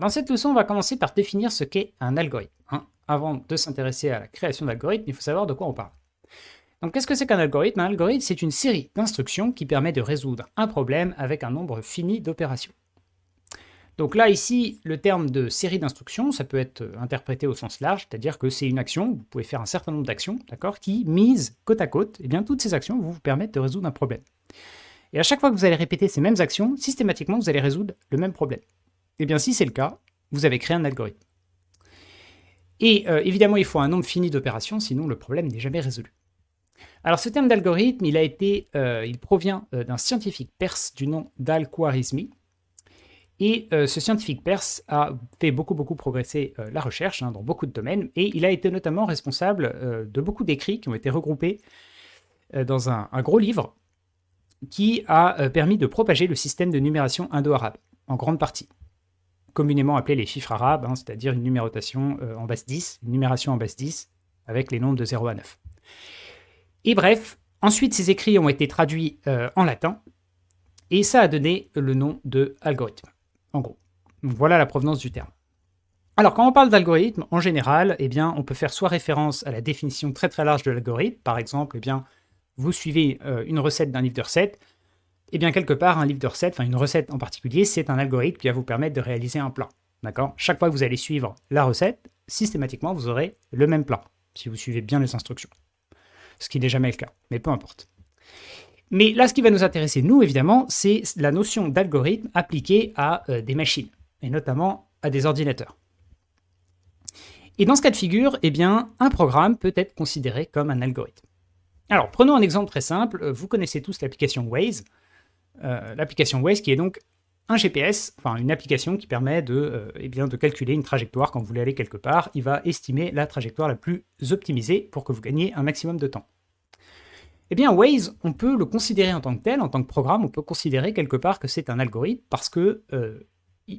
dans cette leçon, on va commencer par définir ce qu'est un algorithme. Avant de s'intéresser à la création d'algorithmes, il faut savoir de quoi on parle. Donc, qu'est-ce que c'est qu'un algorithme? Un algorithme, c'est une série d'instructions qui permet de résoudre un problème avec un nombre fini d'opérations. Donc là, ici, le terme de série d'instructions, ça peut être interprété au sens large, c'est-à-dire que c'est une action, vous pouvez faire un certain nombre d'actions, d'accord, qui, mises côte à côte, eh bien, toutes ces actions vont vous permettre de résoudre un problème. Et à chaque fois que vous allez répéter ces mêmes actions, systématiquement, vous allez résoudre le même problème. Eh bien, si c'est le cas, vous avez créé un algorithme. Et évidemment, il faut un nombre fini d'opérations, sinon le problème n'est jamais résolu. Alors, ce terme d'algorithme, il provient d'un scientifique perse du nom d'Al-Khwarizmi. Et ce scientifique perse a fait beaucoup progresser la recherche dans beaucoup de domaines, et il a été notamment responsable de beaucoup d'écrits qui ont été regroupés dans un gros livre qui a permis de propager le système de numération indo-arabe, en grande partie, communément appelé les chiffres arabes, c'est-à-dire une numérotation en base 10, une numération en base 10, avec les nombres de 0 à 9. Et bref, ensuite ces écrits ont été traduits en latin, et ça a donné le nom de algorithme, en gros. Donc voilà la provenance du terme. Alors quand on parle d'algorithme, en général, eh bien, on peut faire soit référence à la définition très large de l'algorithme, par exemple, eh bien, vous suivez une recette d'un livre de recettes, et bien quelque part, un livre de recettes, enfin une recette en particulier, c'est un algorithme qui va vous permettre de réaliser un plat. D'accord? Chaque fois que vous allez suivre la recette, systématiquement, vous aurez le même plat, si vous suivez bien les instructions. Ce qui n'est jamais le cas, mais peu importe. Mais là, ce qui va nous intéresser, nous, évidemment, c'est la notion d'algorithme appliquée à des machines, et notamment à des ordinateurs. Et dans ce cas de figure, eh bien, un programme peut être considéré comme un algorithme. Alors, prenons un exemple très simple. Vous connaissez tous l'application Waze. L'application Waze qui est donc un GPS, enfin une application qui permet de calculer une trajectoire quand vous voulez aller quelque part. Il va estimer la trajectoire la plus optimisée pour que vous gagniez un maximum de temps. Eh bien, Waze, on peut le considérer en tant que tel, en tant que programme, on peut considérer quelque part que c'est un algorithme parce que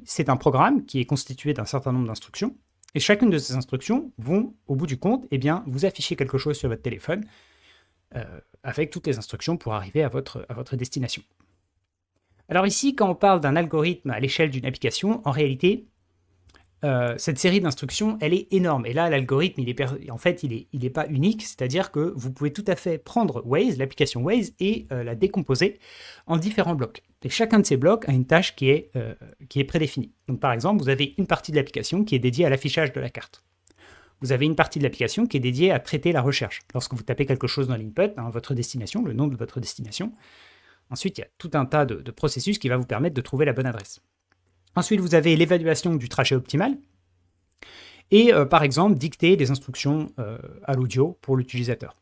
c'est un programme qui est constitué d'un certain nombre d'instructions, et chacune de ces instructions vont, au bout du compte, eh bien, vous afficher quelque chose sur votre téléphone avec toutes les instructions pour arriver à votre destination. Alors ici, quand on parle d'un algorithme à l'échelle d'une application, en réalité, cette série d'instructions, elle est énorme. Et là, l'algorithme, il n'est pas unique, c'est-à-dire que vous pouvez tout à fait prendre Waze, l'application Waze, et la décomposer en différents blocs. Et chacun de ces blocs a une tâche qui est prédéfinie. Donc par exemple, vous avez une partie de l'application qui est dédiée à l'affichage de la carte. Vous avez une partie de l'application qui est dédiée à traiter la recherche. Lorsque vous tapez quelque chose dans l'input, votre destination, le nom de votre destination, ensuite, il y a tout un tas de processus qui va vous permettre de trouver la bonne adresse. Ensuite, vous avez l'évaluation du trajet optimal et, par exemple, dicter des instructions à l'audio pour l'utilisateur.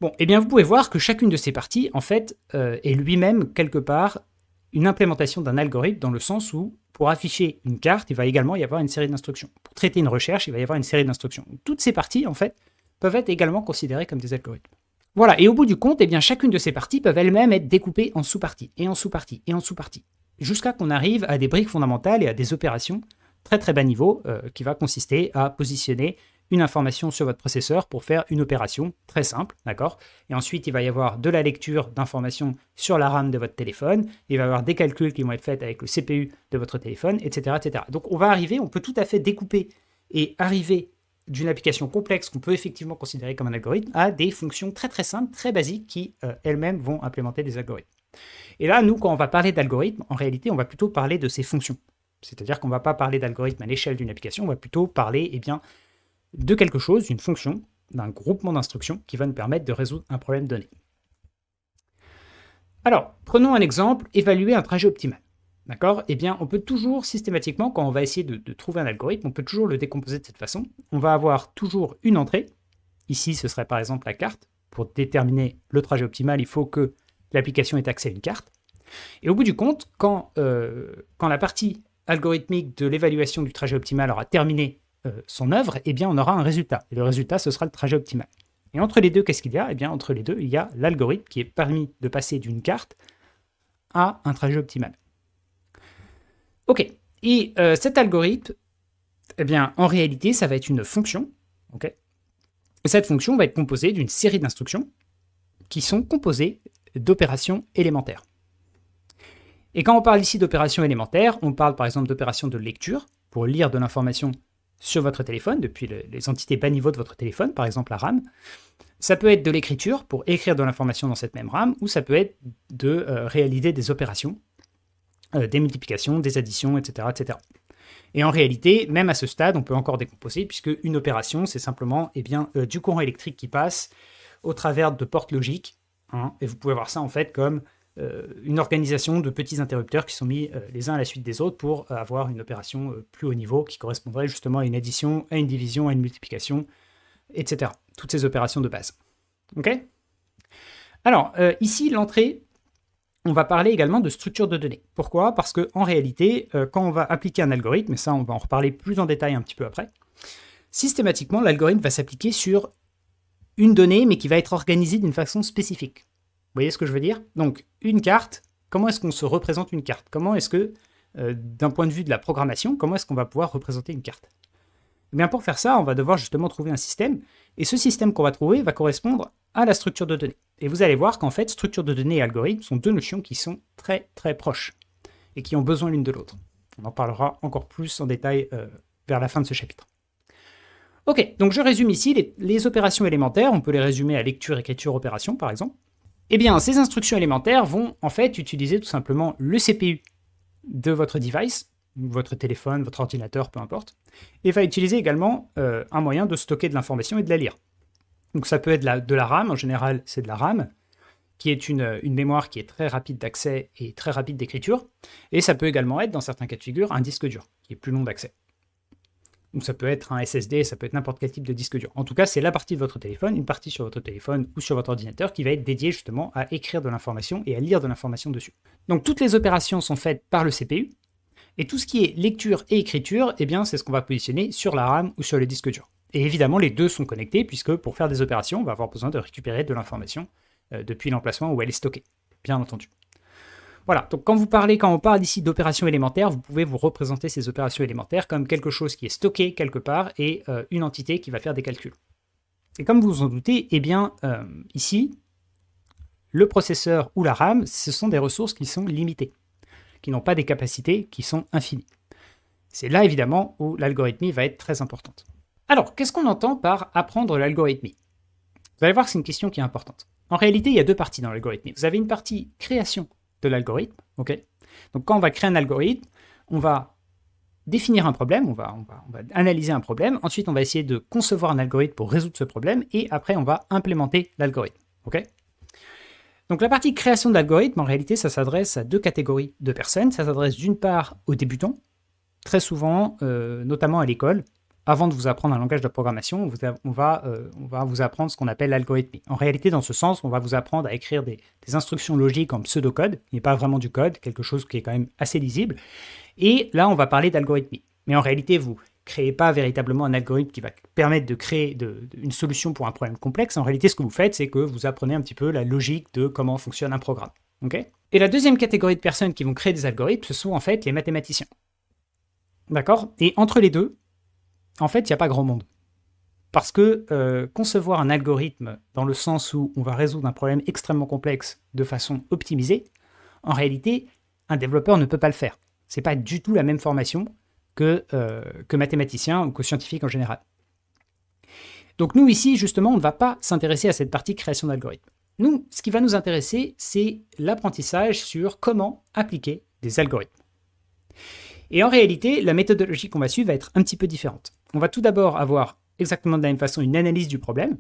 Bon, eh bien, vous pouvez voir que chacune de ces parties, en fait, est lui-même, quelque part, une implémentation d'un algorithme dans le sens où, pour afficher une carte, il va également y avoir une série d'instructions. Pour traiter une recherche, il va y avoir une série d'instructions. Toutes ces parties, en fait, peuvent être également considérées comme des algorithmes. Voilà, et au bout du compte, eh bien, chacune de ces parties peuvent elles-mêmes être découpées en sous-parties, et en sous-parties, et en sous-parties, jusqu'à qu'on arrive à des briques fondamentales et à des opérations très bas niveau, qui va consister à positionner une information sur votre processeur pour faire une opération très simple, d'accord? Et ensuite, il va y avoir de la lecture d'informations sur la RAM de votre téléphone, il va y avoir des calculs qui vont être faits avec le CPU de votre téléphone, etc., etc. Donc on peut tout à fait découper et arriver d'une application complexe qu'on peut effectivement considérer comme un algorithme à des fonctions très simples, très basiques qui elles-mêmes vont implémenter des algorithmes. Et là, nous, quand on va parler d'algorithme, en réalité, on va plutôt parler de ces fonctions. C'est-à-dire qu'on ne va pas parler d'algorithme à l'échelle d'une application, on va plutôt parler de quelque chose, d'une fonction, d'un groupement d'instructions qui va nous permettre de résoudre un problème donné. Alors, prenons un exemple, évaluer un trajet optimal. D'accord? Eh bien, on peut toujours systématiquement, quand on va essayer de trouver un algorithme, on peut toujours le décomposer de cette façon. On va avoir toujours une entrée. Ici, ce serait par exemple la carte. Pour déterminer le trajet optimal, il faut que l'application ait accès à une carte. Et au bout du compte, quand la partie algorithmique de l'évaluation du trajet optimal aura terminé son œuvre, eh bien, on aura un résultat. Et le résultat, ce sera le trajet optimal. Et entre les deux, qu'est-ce qu'il y a? Eh bien, entre les deux, il y a l'algorithme qui est permis de passer d'une carte à un trajet optimal. Ok, et cet algorithme, eh bien, en réalité, ça va être une fonction. Okay, et cette fonction va être composée d'une série d'instructions qui sont composées d'opérations élémentaires. Et quand on parle ici d'opérations élémentaires, on parle par exemple d'opérations de lecture, pour lire de l'information sur votre téléphone, depuis les entités bas niveau de votre téléphone, par exemple la RAM. Ça peut être de l'écriture, pour écrire de l'information dans cette même RAM, ou ça peut être de réaliser des opérations, des multiplications, des additions, etc., etc. Et en réalité, même à ce stade, on peut encore décomposer, puisque une opération, c'est simplement du courant électrique qui passe au travers de portes logiques, hein, et vous pouvez voir ça en fait comme une organisation de petits interrupteurs qui sont mis les uns à la suite des autres pour avoir une opération plus haut niveau qui correspondrait justement à une addition, à une division, à une multiplication, etc. Toutes ces opérations de base. Ok ? Alors, ici, l'entrée, on va parler également de structure de données. Pourquoi ? Parce qu'en réalité, quand on va appliquer un algorithme, et ça on va en reparler plus en détail un petit peu après, systématiquement, l'algorithme va s'appliquer sur une donnée, mais qui va être organisée d'une façon spécifique. Vous voyez ce que je veux dire ? Donc, une carte, comment est-ce qu'on se représente une carte ? Comment est-ce que, d'un point de vue de la programmation, comment est-ce qu'on va pouvoir représenter une carte ? Eh bien, pour faire ça, on va devoir justement trouver un système, et ce système qu'on va trouver va correspondre à la structure de données. Et vous allez voir qu'en fait, structure de données et algorithme sont deux notions qui sont très très proches, et qui ont besoin l'une de l'autre. On en parlera encore plus en détail vers la fin de ce chapitre. Ok, donc je résume ici les opérations élémentaires, on peut les résumer à lecture, écriture, opération par exemple. Eh bien, ces instructions élémentaires vont en fait utiliser tout simplement le CPU de votre device, votre téléphone, votre ordinateur, peu importe, et va utiliser également un moyen de stocker de l'information et de la lire. Donc ça peut être de la RAM, en général c'est de la RAM, qui est une mémoire qui est très rapide d'accès et très rapide d'écriture, et ça peut également être, dans certains cas de figure, un disque dur, qui est plus long d'accès. Donc ça peut être un SSD, ça peut être n'importe quel type de disque dur. En tout cas, c'est la partie de votre téléphone, une partie sur votre téléphone ou sur votre ordinateur qui va être dédiée justement à écrire de l'information et à lire de l'information dessus. Donc toutes les opérations sont faites par le CPU, et tout ce qui est lecture et écriture, eh bien c'est ce qu'on va positionner sur la RAM ou sur le disque dur. Et évidemment, les deux sont connectés, puisque pour faire des opérations, on va avoir besoin de récupérer de l'information depuis l'emplacement où elle est stockée, bien entendu. Voilà, donc quand on parle ici d'opérations élémentaires, vous pouvez vous représenter ces opérations élémentaires comme quelque chose qui est stocké quelque part et une entité qui va faire des calculs. Et comme vous vous en doutez, eh bien, ici, le processeur ou la RAM, ce sont des ressources qui sont limitées, qui n'ont pas des capacités qui sont infinies. C'est là, évidemment, où l'algorithmie va être très importante. Alors, qu'est-ce qu'on entend par apprendre l'algorithmie ? Vous allez voir que c'est une question qui est importante. En réalité, il y a deux parties dans l'algorithmie. Vous avez une partie création de l'algorithme, ok ? Donc quand on va créer un algorithme, on va définir un problème, on va analyser un problème, ensuite on va essayer de concevoir un algorithme pour résoudre ce problème, et après on va implémenter l'algorithme, ok ? Donc la partie création de l'algorithme, en réalité, ça s'adresse à deux catégories de personnes. Ça s'adresse d'une part aux débutants, très souvent, notamment à l'école. Avant de vous apprendre un langage de programmation, on va vous apprendre ce qu'on appelle l'algorithmie. En réalité, dans ce sens, on va vous apprendre à écrire des instructions logiques en pseudocode, qui n'est pas vraiment du code, quelque chose qui est quand même assez lisible. Et là, on va parler d'algorithmie. Mais en réalité, vous ne créez pas véritablement un algorithme qui va permettre de créer une solution pour un problème complexe. En réalité, ce que vous faites, c'est que vous apprenez un petit peu la logique de comment fonctionne un programme. Okay ? Et la deuxième catégorie de personnes qui vont créer des algorithmes, ce sont en fait les mathématiciens. D'accord ? Et entre les deux, en fait, il n'y a pas grand monde. Parce que concevoir un algorithme dans le sens où on va résoudre un problème extrêmement complexe de façon optimisée, en réalité, un développeur ne peut pas le faire. Ce n'est pas du tout la même formation que mathématicien ou que scientifique en général. Donc nous, ici, justement, on ne va pas s'intéresser à cette partie création d'algorithmes. Nous, ce qui va nous intéresser, c'est l'apprentissage sur comment appliquer des algorithmes. Et en réalité, la méthodologie qu'on va suivre va être un petit peu différente. On va tout d'abord avoir exactement de la même façon une analyse du problème,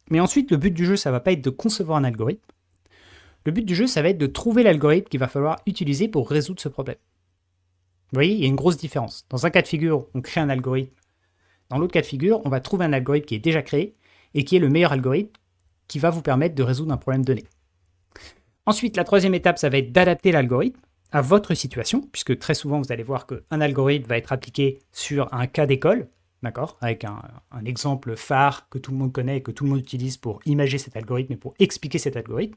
mais ensuite le but du jeu, ça ne va pas être de concevoir un algorithme. Le but du jeu, ça va être de trouver l'algorithme qu'il va falloir utiliser pour résoudre ce problème. Vous voyez, il y a une grosse différence. Dans un cas de figure, on crée un algorithme. Dans l'autre cas de figure, on va trouver un algorithme qui est déjà créé et qui est le meilleur algorithme qui va vous permettre de résoudre un problème donné. Ensuite, la troisième étape, ça va être d'adapter l'algorithme à votre situation, puisque très souvent, vous allez voir qu'un algorithme va être appliqué sur un cas d'école, d'accord, avec un exemple phare que tout le monde connaît et que tout le monde utilise pour imager cet algorithme et pour expliquer cet algorithme.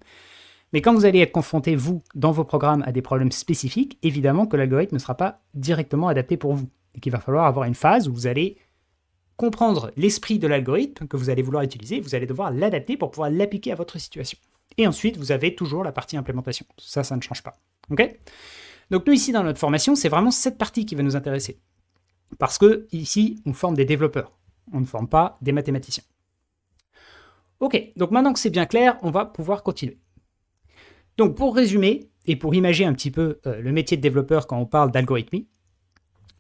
Mais quand vous allez être confronté, vous, dans vos programmes, à des problèmes spécifiques, évidemment que l'algorithme ne sera pas directement adapté pour vous. Et qu'il va falloir avoir une phase où vous allez comprendre l'esprit de l'algorithme que vous allez vouloir utiliser, vous allez devoir l'adapter pour pouvoir l'appliquer à votre situation. Et ensuite, vous avez toujours la partie implémentation. Ça ne change pas. Okay ? Donc nous ici dans notre formation, c'est vraiment cette partie qui va nous intéresser. Parce que ici, on forme des développeurs, on ne forme pas des mathématiciens. Ok, donc maintenant que c'est bien clair, on va pouvoir continuer. Donc pour résumer, et pour imaginer un petit peu le métier de développeur quand on parle d'algorithmie,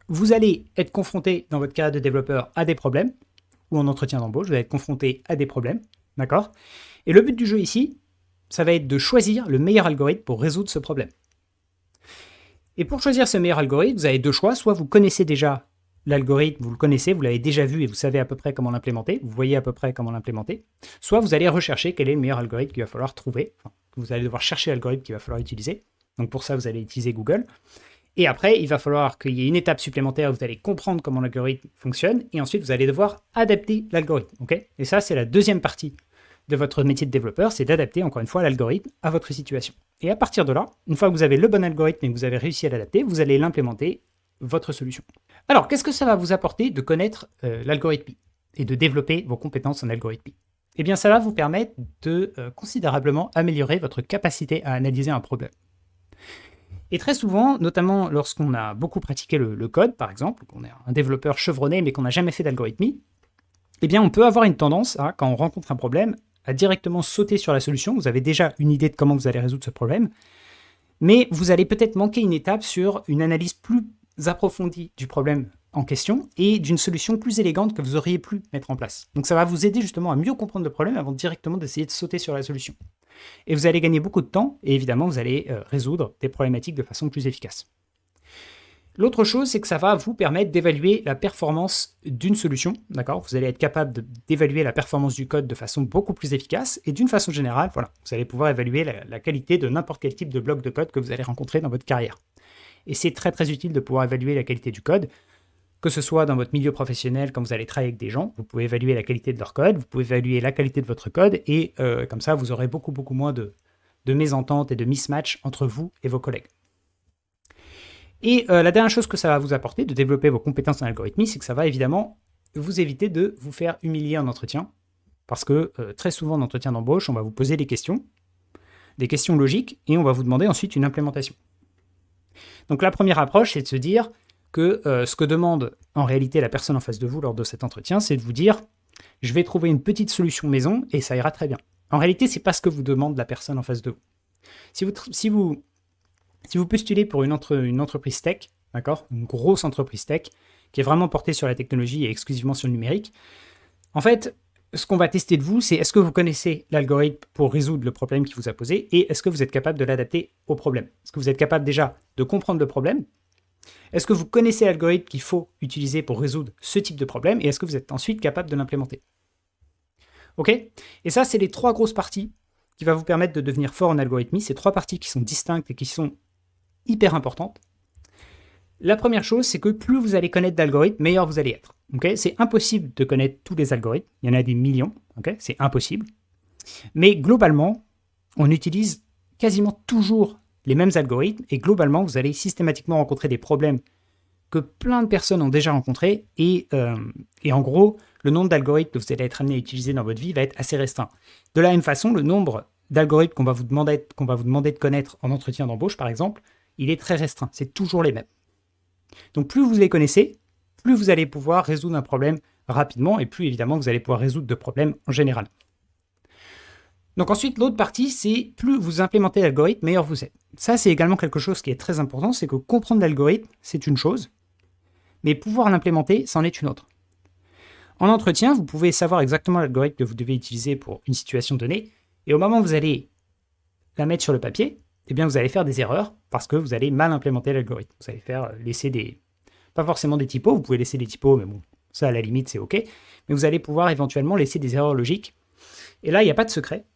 vous allez être confronté dans votre carrière de développeur à des problèmes, ou en entretien d'embauche, vous allez être confronté à des problèmes, d'accord? Et le but du jeu ici, ça va être de choisir le meilleur algorithme pour résoudre ce problème. Et pour choisir ce meilleur algorithme, vous avez deux choix, soit vous connaissez déjà l'algorithme, vous le connaissez, vous l'avez déjà vu et vous savez à peu près comment l'implémenter, vous voyez à peu près comment l'implémenter, soit vous allez rechercher quel est le meilleur algorithme qu'il va falloir trouver, enfin, vous allez devoir chercher l'algorithme qu'il va falloir utiliser, donc pour ça vous allez utiliser Google, et après il va falloir qu'il y ait une étape supplémentaire où vous allez comprendre comment l'algorithme fonctionne, et ensuite vous allez devoir adapter l'algorithme, ok? Et ça c'est la deuxième partie de votre métier de développeur, c'est d'adapter encore une fois l'algorithme à votre situation. Et à partir de là, une fois que vous avez le bon algorithme et que vous avez réussi à l'adapter, vous allez l'implémenter votre solution. Alors, qu'est-ce que ça va vous apporter de connaître l'algorithmie et de développer vos compétences en algorithmie? Eh bien, ça va vous permettre de considérablement améliorer votre capacité à analyser un problème. Et très souvent, notamment lorsqu'on a beaucoup pratiqué le code, par exemple, qu'on est un développeur chevronné mais qu'on n'a jamais fait d'algorithmie, eh bien, on peut avoir une tendance à, quand on rencontre un problème, à directement sauter sur la solution. Vous avez déjà une idée de comment vous allez résoudre ce problème, mais vous allez peut-être manquer une étape sur une analyse plus approfondie du problème en question et d'une solution plus élégante que vous auriez pu mettre en place. Donc ça va vous aider justement à mieux comprendre le problème avant directement d'essayer de sauter sur la solution. Et vous allez gagner beaucoup de temps et évidemment vous allez résoudre des problématiques de façon plus efficace. L'autre chose, c'est que ça va vous permettre d'évaluer la performance d'une solution, d'accord? Vous allez être capable d'évaluer la performance du code de façon beaucoup plus efficace et d'une façon générale, voilà, vous allez pouvoir évaluer la qualité de n'importe quel type de bloc de code que vous allez rencontrer dans votre carrière. Et c'est très très utile de pouvoir évaluer la qualité du code, que ce soit dans votre milieu professionnel, quand vous allez travailler avec des gens, vous pouvez évaluer la qualité de leur code, vous pouvez évaluer la qualité de votre code et comme ça, vous aurez beaucoup moins de mésententes et de mismatch entre vous et vos collègues. Et la dernière chose que ça va vous apporter de développer vos compétences en algorithmie, c'est que ça va évidemment vous éviter de vous faire humilier en entretien. Parce que très souvent en entretien d'embauche, on va vous poser des questions logiques, et on va vous demander ensuite une implémentation. Donc la première approche, c'est de se dire que ce que demande en réalité la personne en face de vous lors de cet entretien, c'est de vous dire « je vais trouver une petite solution maison et ça ira très bien ». En réalité, ce n'est pas ce que vous demande la personne en face de vous. Si vous postulez pour une entreprise tech, d'accord, une grosse entreprise tech, qui est vraiment portée sur la technologie et exclusivement sur le numérique, en fait, ce qu'on va tester de vous, c'est est-ce que vous connaissez l'algorithme pour résoudre le problème qui vous a posé et est-ce que vous êtes capable de l'adapter au problème? Est-ce que vous êtes capable déjà de comprendre le problème? Est-ce que vous connaissez l'algorithme qu'il faut utiliser pour résoudre ce type de problème et est-ce que vous êtes ensuite capable de l'implémenter? Ok? Et ça, c'est les trois grosses parties qui vont vous permettre de devenir fort en algorithmie. Ces trois parties qui sont distinctes et qui sont hyper importante. La première chose, c'est que plus vous allez connaître d'algorithmes, meilleur vous allez être. Okay, c'est impossible de connaître tous les algorithmes. Il y en a des millions. Okay, c'est impossible. Mais globalement, on utilise quasiment toujours les mêmes algorithmes et globalement, vous allez systématiquement rencontrer des problèmes que plein de personnes ont déjà rencontrés et en gros, le nombre d'algorithmes que vous allez être amené à utiliser dans votre vie va être assez restreint. De la même façon, le nombre d'algorithmes qu'on va vous demander de connaître en entretien d'embauche, par exemple, il est très restreint, c'est toujours les mêmes. Donc plus vous les connaissez, plus vous allez pouvoir résoudre un problème rapidement et plus évidemment vous allez pouvoir résoudre de problèmes en général. Donc ensuite, l'autre partie, c'est plus vous implémentez l'algorithme, meilleur vous êtes. Ça, c'est également quelque chose qui est très important, c'est que comprendre l'algorithme, c'est une chose, mais pouvoir l'implémenter, c'en est une autre. En entretien, vous pouvez savoir exactement l'algorithme que vous devez utiliser pour une situation donnée, et au moment où vous allez la mettre sur le papier, eh bien vous allez faire des erreurs parce que vous allez mal implémenter l'algorithme. Vous allez laisser pas forcément des typos, vous pouvez laisser des typos, mais bon, ça à la limite c'est ok, mais vous allez pouvoir éventuellement laisser des erreurs logiques. Et là, il n'y a pas de secret.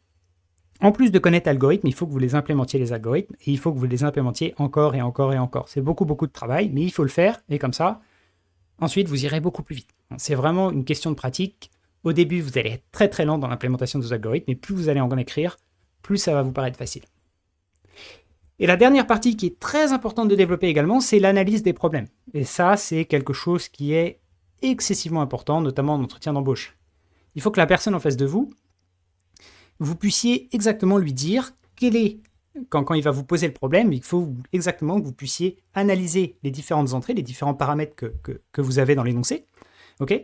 En plus de connaître l'algorithme, il faut que vous les implémentiez les algorithmes, et il faut que vous les implémentiez encore et encore et encore. C'est beaucoup de travail, mais il faut le faire, et comme ça, ensuite vous irez beaucoup plus vite. C'est vraiment une question de pratique. Au début, vous allez être très très lent dans l'implémentation de vos algorithmes, et plus vous allez en écrire, plus ça va vous paraître facile. Et la dernière partie qui est très importante de développer également, c'est l'analyse des problèmes. Et ça, c'est quelque chose qui est excessivement important, notamment en entretien d'embauche. Il faut que la personne en face de vous, vous puissiez exactement lui dire quelle est quand il va vous poser le problème, il faut exactement que vous puissiez analyser les différentes entrées, les différents paramètres que vous avez dans l'énoncé, ok,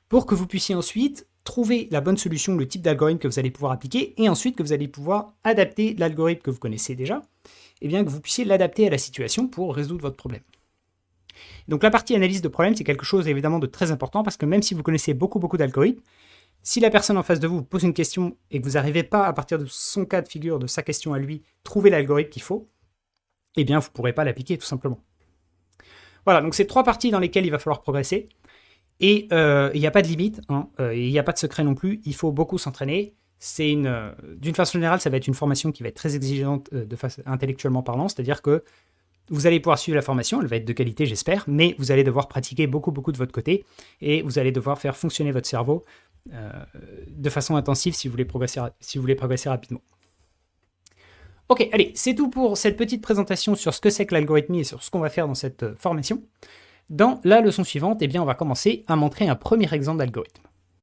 pour que vous puissiez ensuite trouver la bonne solution, le type d'algorithme que vous allez pouvoir appliquer, et ensuite que vous allez pouvoir adapter l'algorithme que vous connaissez déjà, et bien que vous puissiez l'adapter à la situation pour résoudre votre problème. Donc la partie analyse de problème, c'est quelque chose évidemment de très important, parce que même si vous connaissez beaucoup d'algorithmes, si la personne en face de vous pose une question et que vous n'arrivez pas, à partir de son cas de figure, de sa question à lui, trouver l'algorithme qu'il faut, eh bien vous ne pourrez pas l'appliquer tout simplement. Voilà, donc c'est 3 parties dans lesquelles il va falloir progresser. Et il n'y a pas de limite, hein, il n'y a pas de secret non plus, il faut beaucoup s'entraîner. D'une façon générale, ça va être une formation qui va être très exigeante intellectuellement parlant, c'est-à-dire que vous allez pouvoir suivre la formation, elle va être de qualité j'espère, mais vous allez devoir pratiquer beaucoup de votre côté, et vous allez devoir faire fonctionner votre cerveau de façon intensive si vous voulez progresser rapidement. Ok, allez, c'est tout pour cette petite présentation sur ce que c'est que l'algorithmie et sur ce qu'on va faire dans cette formation. Dans la leçon suivante, eh bien, on va commencer à montrer un premier exemple d'algorithme.